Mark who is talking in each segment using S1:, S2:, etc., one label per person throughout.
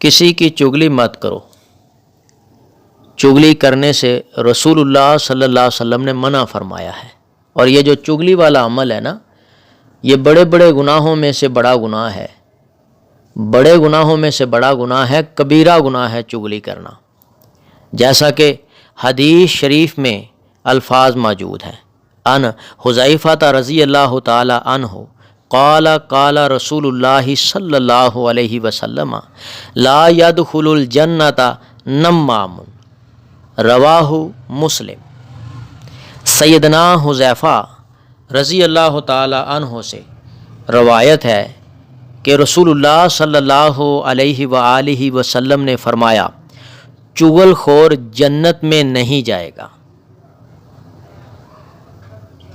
S1: کسی کی چگلی مت کرو. چگلی کرنے سے رسول اللہ صلی اللہ علیہ وسلم نے منع فرمایا ہے. اور یہ جو چگلی والا عمل ہے نا، یہ بڑے بڑے گناہوں میں سے بڑا گناہ ہے. بڑے گناہوں میں سے بڑا گناہ ہے، کبیرہ گناہ ہے چگلی کرنا. جیسا کہ حدیث شریف میں الفاظ موجود ہیں. ان حذیفہ رضی اللہ تعالی عنہ قال قال رسول اللہ صلی اللہ علیہ وسلم لا يدخل الجنۃ نمام، رواہ مسلم. سیدنا حذیفہ رضی اللہ تعالی عنہ سے روایت ہے کہ رسول اللہ صلی اللہ علیہ وآلہ وسلم نے فرمایا، چغل خور جنت میں نہیں جائے گا.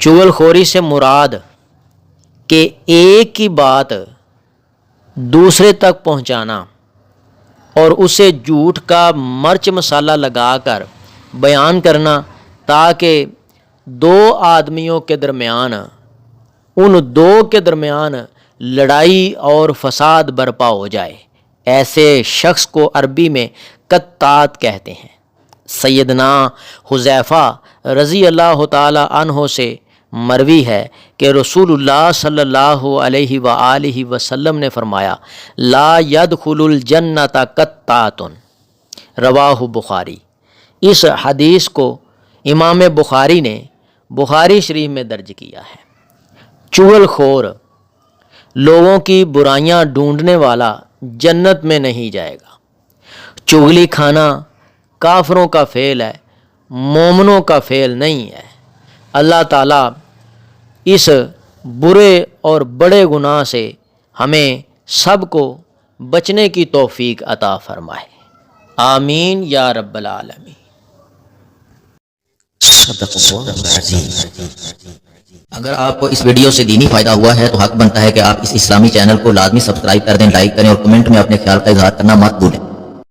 S1: چغل خوری سے مراد کہ ایک ہی بات دوسرے تک پہنچانا اور اسے جھوٹ کا مرچ مسالہ لگا کر بیان کرنا تاکہ دو آدمیوں کے درمیان، ان دو کے درمیان لڑائی اور فساد برپا ہو جائے. ایسے شخص کو عربی میں قطات کہتے ہیں. سیدنا حذیفہ رضی اللہ تعالی عنہ سے مروی ہے کہ رسول اللہ صلی اللہ علیہ وآلہ وسلم نے فرمایا، لا يدخل الجنۃ قطات، رواہ بخاری. اس حدیث کو امام بخاری نے بخاری شریف میں درج کیا ہے. چغل خور، لوگوں کی برائیاں ڈھونڈنے والا جنت میں نہیں جائے گا. چغلی کھانا کافروں کا فعل ہے، مومنوں کا فعل نہیں ہے. اللہ تعالیٰ اس برے اور بڑے گناہ سے ہمیں سب کو بچنے کی توفیق عطا فرمائے. آمین یا رب العالمین.
S2: اگر آپ کو اس ویڈیو سے دینی فائدہ ہوا ہے تو حق بنتا ہے کہ آپ اس اسلامی چینل کو لازمی سبسکرائب کر دیں، لائک کریں اور کمنٹ میں اپنے خیال کا اظہار کرنا مت بھولیں.